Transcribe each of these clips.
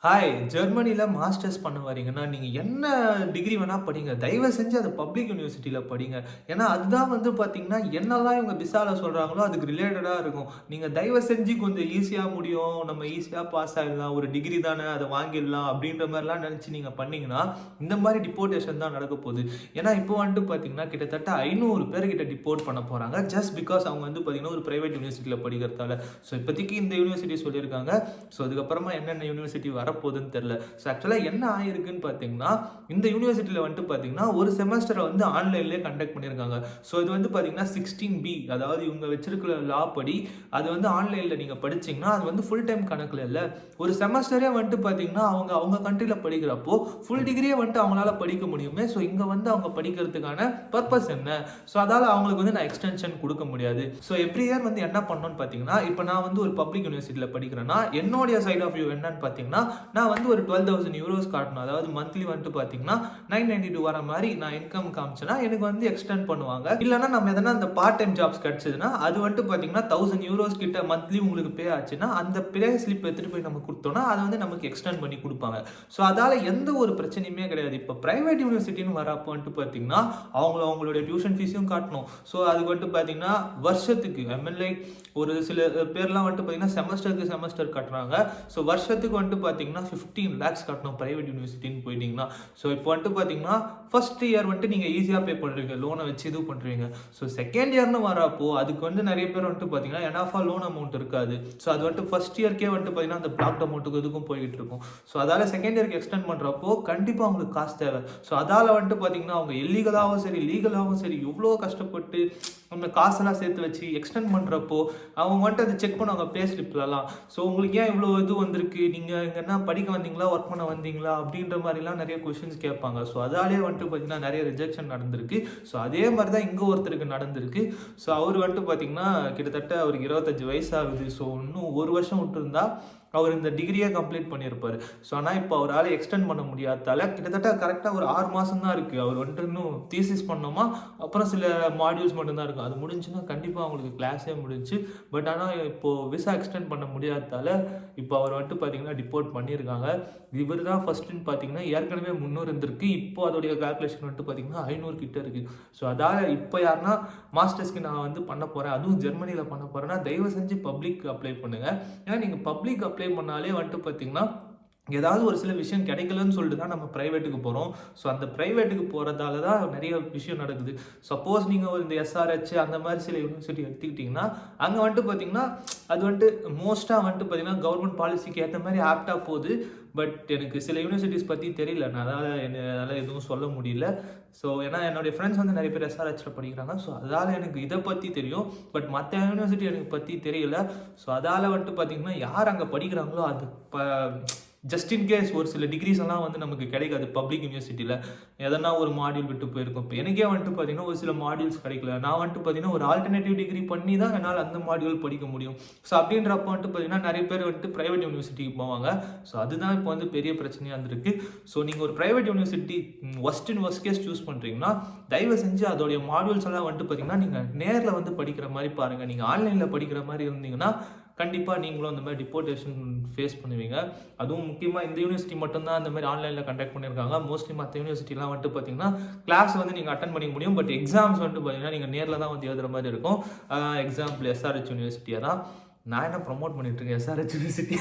Hi! ஜெர்மனில masters பண்ண வரீங்கன்னா, நீங்க என்ன டிகிரி வேணா படிங்க. தயவு செஞ்சு அத பப்ளிக் யூனிவர்சிட்டில படிங்க. ஏன்னா, அதுதான் வந்து பார்த்தீங்கன்னா, என்னலாம் இவங்க விசால சொல்றாங்களோ, அதுக்கு ரிலேட்டடா இருக்கும். நீங்க தயவு செஞ்சு கொஞ்சம் ஈஸியா முடியும். நம்ம ஈஸியா பாஸ் ஆயிடலாம். ஒரு டிகிரி தானே அத வாங்கிடலாம். அப்படின்ற மாரிலாம் நெனச்சு நீங்க பண்ணீங்கன்னா, இந்த மாரி டிப்போர்டேஷன் தான் நடக்க போது. ஏன்னா, இப்போ வந்துட்டு பார்த்தீங்கன்னா, கிட்டத்தட்ட 500 பேர்கிட்ட டிப்போர்ட் பண்ண போறாங்க. ஜஸ்ட் பிகாஸ் அவங்க வந்து பார்த்தீங்கன்னா, ஒரு பிரைவேட் யூனிவர்சிட்டில படிக்கிறதால. ஸோ, இப்போதைக்கு இந்த யூனிவர்சிட்டி சொல்லியிருக்காங்க. ஸோ, அதுக்கப்புறமா என்னென்ன யூனிவர்சிட்டி வரப்போகுதுன்னு தெரியல. ஸோ ஆக்சுவலா என்ன ஆயிருக்குன்னு பார்த்தீங்கன்னா, இந்த யூனிவர்சிட்டில வந்துட்டு பார்த்தீங்கன்னா, ஒரு செமஸ்டர வந்து ஆன்லைன்லயே கண்டக்ட் பண்ணியிருக்காங்க. ஸோ இது வந்து பார்த்தீங்கன்னா 16B அதாவது இவங்க வச்சிருக்கிற லா படி, அது வந்து ஆன்லைன்ல நீங்க படிச்சீங்கன்னா, அது வந்து ஃபுல் டைம் கணக்குல இல்ல. ஒரு செமஸ்டரே வந்துட்டு பார்த்தீங்கன்னா, அவங்க அவங்க கண்ட்ரில படிக்கிறப்போ, ஃபுல் டிகிரியே வந்துட்டு அவங்களால படிக்க முடியுமே. ஸோ இங்க வந்து அவங்க படிக்கிறதுக்கான பர்ப்பஸ் என்ன? ஸோ அதால அவங்களுக்கு வந்து நான் எக்ஸ்டென்ஷன் குடுக்க முடியாது. ஸோ எவ்ரி இயர் வந்து என்ன பண்ணணும்னு பார்த்தீங்கன்னா, இப்ப நான் வந்து ஒரு பப்ளிக் யூனிவர்சிட்டில படிக்கிறேன்னா, என்னுடைய சைட் ஆஃப் வியூ என்னன்னு பார்த்தீங்கன்னா, நான் வந்து ஒரு €12,000 காட்டணும். அதாவது மந்த்லி வந்துட்டு பார்த்தீங்கன்னா, 992 வர மாரி நான் இன்கம் காமிச்சேன்னா, எனக்கு வந்து எக்ஸ்டெண்ட் பண்ணுவாங்க. இல்லன்னா நம்ம எதனா அந்த பார்ட் டைம் ஜாப்ஸ் கிடைச்சதுன்னா, அது வந்துட்டு பார்த்தீங்கன்னா, €1000 கிட்ட மந்த்லி உங்களுக்கு பே ஆச்சுன்னா, அந்த பே ஸ்லிப் எடுத்துட்டு போய் நம்ம குடுத்தோம்னா, அத வந்து நமக்கு எக்ஸ்டெண்ட் பண்ணி குடுப்பாங்க. ஸோ அதால எந்த ஒரு பிரச்சனையுமே கிடையாது. இப்ப பிரைவேட் யூனிவர்சிட்டின்னு வரப்போ வந்துட்டு பார்த்தீங்கன்னா, அவங்களுடைய டியூஷன் ஃபீஸையும் காட்டணும். ஸோ அதுக்கு வந்துட்டு பார்த்தீங்கன்னா, வருஷத்துக்கு ஐ மீன் லைக் ஒரு சில பேர்லாம் வந்துட்டு பார்த்தீங்கன்னா, செமஸ்டருக்கு செமஸ்டர் கட்டுறாங்க. ஸோ வருஷத்துக்கு வந்துட்டு பார்த்தீங்கன்னா, 15 லேக்ஸ் கட்டணும் பிரைவேட் யூனிவர்சிட்டின்னு போயிட்டீங்கன்னா. ஸோ இப்போ வந்துட்டு பார்த்தீங்கன்னா, ஃபர்ஸ்ட் இயர் வந்துட்டு நீங்க ஈஸியா பே பண்றீங்க. லோன வச்சு இது பண்றீங்க. ஸோ செகண்ட் இயர்ன்னு வரப்போ, அதுக்கு வந்து நெறைய பேர் வந்துட்டு பார்த்தீங்கன்னா, எனஃப்பா லோன் அமௌண்ட் இருக்காது. ஸோ அது வந்துட்டு ஃபர்ஸ்ட் இயர்க்கே வந்துட்டு பார்த்தீங்கன்னா, அந்த பிளாக்ட் அமௌண்ட்டுக்கு இதுக்கும் போயிட்டு இருக்கும். ஸோ அதால செகண்ட் இயர்க்கு எக்ஸ்டெண்ட் பண்றப்போ, கண்டிப்பா அவங்களுக்கு காசு தேவை. ஸோ அதால வந்துட்டு பார்த்தீங்கன்னா, அவங்க இல்லீகலாவும் சரி, லீகலாவும் சரி, எவ்ளோ கஷ்டப்பட்டு அந்த காசெல்லாம் சேர்த்து வச்சு எக்ஸ்டெண்ட் பண்றப்போ, அவங்க வந்துட்டு அத செக் பண்ணுவாங்க பே ஸ்லிப்லலாம். ஸோ உங்களுக்கு ஏன் இவ்ளோ இது வந்திருக்கு? நீங்க இங்க என்ன படிக்க வந்தீங்களா? ஒர்க் பண்ண வந்தீங்களா? அப்படின்ற மாரிலாம் நெறைய கொஸ்டின்ஸ் கேட்பாங்க. ஸோ அதாலயே வந்துட்டு பார்த்தீங்கன்னா, நெறைய ரிஜெக்ஷன் நடந்திருக்கு. ஸோ அதே மாரி தான் இங்க ஒருத்தருக்கு நடந்திருக்கு. ஸோ அவரு வந்துட்டு பார்த்தீங்கன்னா, கிட்டத்தட்ட அவருக்கு 25 வயசு ஆகுது. ஸோ இன்னும் 1 வருஷம் விட்டுருந்தா, அவர் இந்த டிகிரியே கம்ப்ளீட் பண்ணியிருப்பாரு. ஸோ ஆனா இப்போ அவரால எக்ஸ்டெண்ட் பண்ண முடியாததால, கிட்டத்தட்ட கரெக்ட்டா ஒரு 6 மாசம் தான் இருக்கு. அவர் வந்துட்டு இன்னும் தீசிஸ் பண்ணணுமா, அப்புறம் சில மாடியூல்ஸ் மட்டும் தான் இருக்கும். அது முடிஞ்சுச்சுன்னா கண்டிப்பா அவங்களுக்கு கிளாஸே முடிஞ்சுச்சு. பட் ஆனா இப்போ விசா எக்ஸ்டெண்ட் பண்ண முடியாததால, இப்போ அவர் வந்துட்டு பார்த்தீங்கன்னா டிப்போர்ட் பண்ணியிருக்காங்க. இவரு தான் ஃபர்ஸ்ட்டுன்னு பார்த்தீங்கன்னா, ஏற்கனவே 300 இருந்திருக்கு. இப்போ அதோடைய கால்குலேஷன் வந்துட்டு பார்த்தீங்கன்னா 500 கிட்ட இருக்கு. ஸோ அதால இப்போ யாருன்னா மாஸ்டர்ஸ்க்கு நான் வந்து பண்ண போறேன், அதுவும் ஜெர்மனில பண்ண போறேன்னா, தயவு செஞ்சு பப்ளிக் அப்ளை பண்ணுங்க. ஏன்னா நீங்க பப்ளிக் அப்ளை பண்ணாலே வந்துட்டு பார்த்தீங்கன்னா, ஏதாவது ஒரு சில விஷயம் கிடைக்கலன்னு சொல்லிட்டு தான் நம்ம பிரைவேட்டுக்கு போறோம். ஸோ அந்த பிரைவேட்டுக்கு போறதால தான் நெறைய விஷயம் நடக்குது. சப்போஸ் நீங்க ஒரு இந்த எஸ்ஆர்ஹெச் அந்த மாரி சில யூனிவர்சிட்டி எடுத்துக்கிட்டீங்கன்னா, அங்க வந்துட்டு பார்த்தீங்கன்னா, அது வந்துட்டு மோஸ்ட்டா வந்துட்டு பார்த்தீங்கன்னா, கவர்ன்மெண்ட் பாலிசிக்கு ஏத்த மாரி ஆப்ட்டா போது. பட் எனக்கு சில யூனிவர்சிட்டிஸ் பத்தி தெரியல. என்னால எதுவும் சொல்ல முடியல. ஸோ ஏன்னா என்னுடைய ஃப்ரெண்ட்ஸ் வந்து நெறைய பேர் எஸ்ஆர்ஹெச்ல படிக்கிறாங்க. ஸோ அதால எனக்கு இத பத்தி தெரியும். பட் மத்த யூனிவர்சிட்டி எனக்கு பத்தி தெரியல. ஸோ அதால வந்துட்டு பார்த்தீங்கன்னா, யார் அங்க படிக்கிறாங்களோ அது ஜஸ்ட் இன் கேஸ் ஒரு சில டிகிரிஸ் எல்லாம் வந்து நமக்கு கிடைக்காது பப்ளிக் யூனிவர்சிட்டில. எதனா ஒரு மாடியூல் விட்டு போயிருக்கும். இப்ப எனக்கே வந்துட்டு பார்த்தீங்கன்னா, ஒரு சில மாடியூல்ஸ் கிடைக்கல. நான் வந்துட்டு பார்த்தீங்கன்னா, ஒரு ஆல்டர்னேட்டிவ் டிகிரி பண்ணி தான் என்னால அந்த மாடியூல் படிக்க முடியும். ஸோ அப்படின்றப்போ வந்துட்டு பார்த்தீங்கன்னா, நெறைய பேர் வந்துட்டு பிரைவேட் யூனிவர்சிட்டிக்கு போவாங்க. ஸோ அதுதான் இப்போ வந்து பெரிய பிரச்சனையா இருந்திருக்கு. ஸோ நீங்க ஒரு private university worst case choose பண்றீங்கன்னா, தயவு செஞ்சு அதோடைய மாடியூல்ஸ் எல்லாம் வந்துட்டு பார்த்தீங்கன்னா, நீங்க நேர்ல வந்து படிக்கிற மாரி பாருங்க. நீங்க ஆன்லைன்ல படிக்கிற மாரி இருந்தீங்கன்னா, கண்டிப்பா நீங்களும் அந்த மாரி டிப்போர்டேஷன் ஃபேஸ் பண்ணுவீங்க. அதுவும் முக்கியமா இந்த யூனிவர்சிட்டி மட்டும் தான் அந்த மாரி ஆன்லைன்ல கண்டக்ட் பண்ணியிருக்காங்க. மோஸ்ட்லி மத்த யூனிவர்சிட்டிலாம் வந்துட்டு பார்த்தீங்கன்னா, கிளாஸ் வந்து நீங்க அட்டெண்ட் பண்ணிக்க முடியும். பட் எக்ஸாம்ஸ் வந்துட்டு பார்த்தீங்கன்னா, நீங்க நேர்ல தான் வந்து எழுதுற மாரி இருக்கும். எக்ஸாம்பிள் எஸ்ஆர்ஹெச் யூனிவர்சிட்டிய தான். நான் என்ன ப்ரமோட் பண்ணிட்டு இருக்கேன் எஸ்ஆர்ஹெச் யூனிவர்சிட்டி.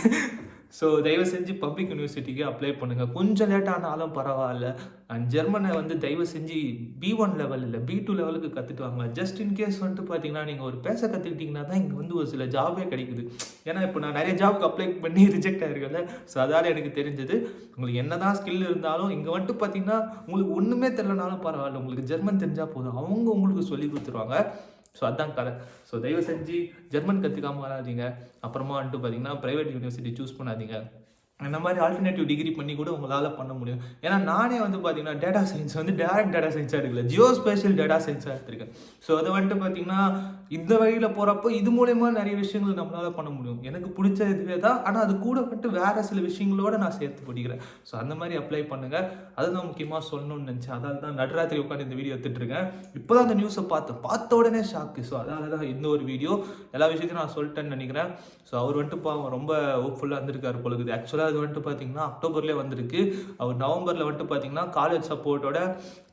ஸோ தயவு செஞ்சு பப்ளிக் யூனிவர்சிட்டிக்கு அப்ளை பண்ணுங்க. கொஞ்சம் லேட் ஆனாலும் பரவால்ல. அண்ட் ஜெர்மன வந்து தயவு செஞ்சு B1 லெவல் இல்ல, B2 லெவலுக்கு கத்துட்டு வாங்க. ஜஸ்ட் இன் கேஸ் வந்துட்டு பார்த்தீங்கன்னா, நீங்க ஒரு பேச கத்துக்கிட்டீங்கன்னா தான் இங்க வந்து ஒரு சில ஜாபே கிடைக்குது. ஏன்னா, இப்போ நான் நெறைய ஜாப்க்கு அப்ளை பண்ணி ரிஜெக்ட் ஆயிருக்கேன்ல. ஸோ அதால எனக்கு தெரிஞ்சது. உங்களுக்கு என்னதான் ஸ்கில் இருந்தாலும், இங்க வந்துட்டு பார்த்தீங்கன்னா, உங்களுக்கு ஒண்ணுமே தெரியலனாலும் பரவால்ல. உங்களுக்கு ஜெர்மன் தெரிஞ்சா போதும். அவங்க உங்களுக்கு சொல்லிக் குடுத்துருவாங்க. ஸோ அதான் கதை. ஸோ தயவு செஞ்சு ஜெர்மன் கத்துக்காம வராதீங்க. அப்புறமா வந்துட்டு பார்த்தீங்கன்னா, பிரைவேட் யூனிவர்சிட்டி சூஸ் பண்ணாதீங்க. அந்த மாரி ஆல்டர்னேட்டிவ் டிகிரி பண்ணி கூட உங்களால பண்ண முடியும். ஏன்னா நானே வந்து பார்த்தீங்கன்னா, டேட்டா சயன்ஸ் வந்து டைரக்ட் டேட்டா சயன்ஸா எடுக்கல. ஜியோஸ்பேஷியல் டேட்டா சயன்ஸா எடுத்திருக்கேன். ஸோ அது வந்துட்டு பார்த்தீங்கன்னா, இந்த வழியில் போகிறப்போ இது மூலயமா நிறைய விஷயங்கள் நம்மளால் பண்ண முடியும். எனக்கு பிடிச்ச இதுவே தான், ஆனால் அது கூட வந்துட்டு வேறு சில விஷயங்களோட நான் சேர்த்து படிக்கிறேன். ஸோ அந்த மாதிரி அப்ளை பண்ணுங்கள். அதுதான் முக்கியமாக சொல்லணும்னு நினச்சேன். அதாவது தான் நடுராத்திரி உட்காந்து இந்த வீடியோ எடுத்துகிட்ருக்கேன். இப்போ தான் அந்த நியூஸை பார்த்த உடனே ஷாக்கு. ஸோ அதனால தான் இந்த ஒரு வீடியோ. எல்லா விஷயத்தையும் நான் சொல்லிட்டேன்னு நினைக்கிறேன். ஸோ அவர் வந்துட்டு பாவம் ரொம்ப ஹோப்ஃபுல்லாக இருந்திருக்காரு பொழுது. ஆக்சுவலாக அது வந்துட்டு பார்த்தீங்கன்னா அக்டோபர்லேயே வந்திருக்கு. அவர் நவம்பரில் வந்துட்டு பார்த்தீங்கன்னா காலேஜ் சப்போர்ட்டோட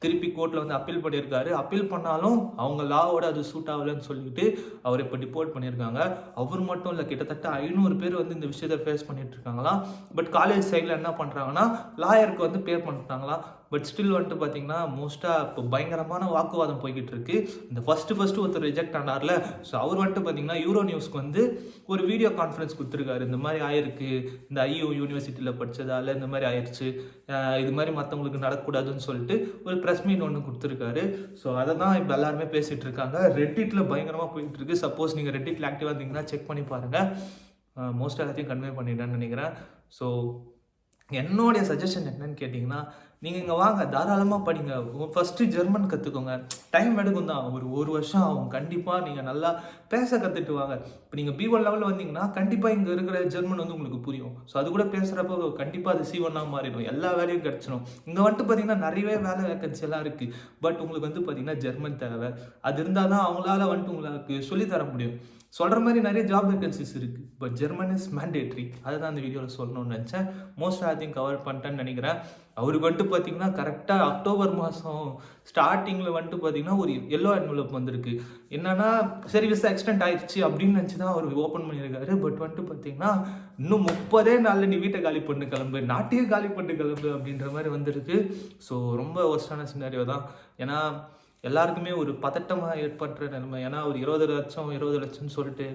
திருப்பி கோர்ட்டில் வந்து அப்பீல் பண்ணியிருக்காரு. அப்பீல் பண்ணாலும் அவங்க லாவோட அது சூட் ஆகலைன்னு சொல்லிட்டு அவர் இப்போ டிபோர்ட் பண்ணியிருக்காங்க. அவர் மட்டும் இல்லை, கிட்டத்தட்ட 500 பேர் வந்து இந்த விஷயத்தை ஃபேஸ் பண்ணிட்டு இருக்காங்களாம். பட் காலேஜ் சைடில் என்ன பண்ணுறாங்கன்னா லாயருக்கு வந்து பே பண்ணிட்டாங்களாம். பட் ஸ்டில் வந்துட்டு பார்த்தீங்கன்னா மோஸ்ட்டாக இப்போ பயங்கரமான வாக்குவாதம் போய்கிட்டு இருக்கு. இந்த ஃபஸ்ட்டு ஒருத்தர் ரிஜெக்ட் ஆனார்ல, ஸோ அவர் வந்துட்டு பார்த்தீங்கன்னா யூரோ நியூஸ்க்கு வந்து ஒரு வீடியோ கான்ஃபரன்ஸ் கொடுத்துருக்காரு. இந்த மாதிரி ஆயிருக்கு, இந்த ஐயோ யூனிவர்சிட்டியில் படித்ததால் இந்த மாதிரி ஆயிடுச்சு, இது மாதிரி மற்றவங்களுக்கு நடக்கக்கூடாதுன்னு சொல்லிட்டு ஒரு ப்ரெஸ் மீட் ஒன்று கொடுத்துருக்காரு. ஸோ அதை தான் இப்போ எல்லாருமே பேசிகிட்டு இருக்காங்க. ரெட்டிட்டில் பயங்கரமாக போயிட்டு இருக்கு. சப்போஸ் நீங்கள் ரெட்டிட்டில் ஆக்டிவாக இருந்தீங்கன்னா செக் பண்ணி பாருங்கள். மோஸ்ட்டாக எல்லாத்தையும் கன்வே பண்ணிட்டேன்னு நினைக்கிறேன். ஸோ என்னுடைய சஜஷன் என்னன்னு கேட்டிங்கன்னா, நீங்கள் இங்கே வாங்க, தாராளமாக படிங்க. ஃபஸ்ட்டு ஜெர்மன் கற்றுக்கோங்க. டைம் எடுக்கும் தான், ஒரு வருஷம் ஆகும். கண்டிப்பாக நீங்கள் நல்லா பேச கற்றுட்டு வாங்க. இப்போ நீங்கள் B1 லெவலில் வந்தீங்கன்னா கண்டிப்பாக இங்கே இருக்கிற ஜெர்மன் வந்து உங்களுக்கு புரியும். ஸோ அது கூட பேசுகிறப்போ கண்டிப்பாக அது C1 மாறிடும். எல்லா வேலையும் கிடச்சிடும். இங்கே வந்துட்டு பார்த்தீங்கன்னா நிறையவே வேலை வேக்கன்சி எல்லாம் இருக்குது. பட் உங்களுக்கு வந்து பார்த்தீங்கன்னா ஜெர்மன் தேவை. அது இருந்தால் தான் அவங்களால வந்துட்டு உங்களுக்கு சொல்லித்தர முடியும். சொல்கிற மாதிரி நிறைய ஜாப் வேகன்சிஸ் இருக்குது. But German is mandatory. அதுதான் அந்த வீடியோவில் சொல்லணும்னு நினச்சேன். மோஸ்ட்டாக அதையும் கவர் பண்ணிட்டேன்னு நினைக்கிறேன். அவருக்கு வந்துட்டு பார்த்தீங்கன்னா கரெக்டாக அக்டோபர் மாதம் ஸ்டார்டிங்கில் வந்துட்டு பார்த்தீங்கன்னா ஒரு எல்லோ என்வலப் வந்திருக்கு. என்னன்னா சரி விசா எக்ஸ்டெண்ட் ஆயிடுச்சு அப்படின்னு நினச்சி தான் அவர் ஓப்பன் பண்ணியிருக்காரு. பட் வந்துட்டு பார்த்தீங்கன்னா இன்னும் 30 நாளில் நீ வீட்டை காலி பண்ணு கிளம்பு, நாட்டையே காலி பண்ணு கிளம்பு அப்படின்ற மாதிரி வந்திருக்கு. ஸோ ரொம்ப ஒர்ஸ்டான சினாரியோ தான். ஏன்னா எல்லாருக்குமே ஒரு பதட்டமாக ஏற்படுற நிலைமை. ஏன்னா ஒரு 20 லட்சம்னு சொல்லிட்டு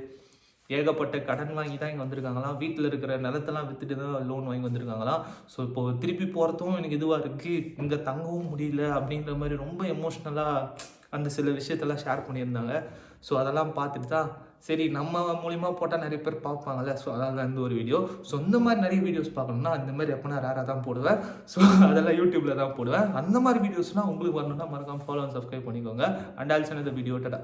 ஏகப்பட்ட கடன் வாங்கி தான் இங்கே வந்திருக்காங்களாம். வீட்டில் இருக்கிற நிலத்தெல்லாம் விற்றுட்டு தான் லோன் வாங்கி வந்திருக்காங்களாம். ஸோ இப்போது திருப்பி போகிறதும் எனக்கு இதுவாக இருக்குது, இங்கே தங்கவும் முடியல அப்படின்ற மாதிரி ரொம்ப எமோஷ்னலாக அந்த சில விஷயத்தெல்லாம் ஷேர் பண்ணியிருந்தாங்க. ஸோ அதெல்லாம் பார்த்துட்டு தான் சரி நம்ம மூலிமா போட்டால் நிறைய பேர் பார்ப்பாங்கல்ல. ஸோ அதனால தான் இந்த ஒரு வீடியோ. ஸோ இந்த மாதிரி நிறைய வீடியோஸ் பார்க்கணுன்னா அந்த மாதிரி எப்போனா ரேராக தான் போடுவேன். ஸோ அதெல்லாம் யூடியூப்பில் தான் போடுவேன். அந்த மாதிரி வீடியோஸ்னால் உங்களுக்கு வரணுன்னா மறக்காமல் ஃபாலோ அண்ட் சப்ஸ்கிரைப் பண்ணிக்கோங்க. அண்ட் ஆல்சோ இந்த வீடியோ டடா.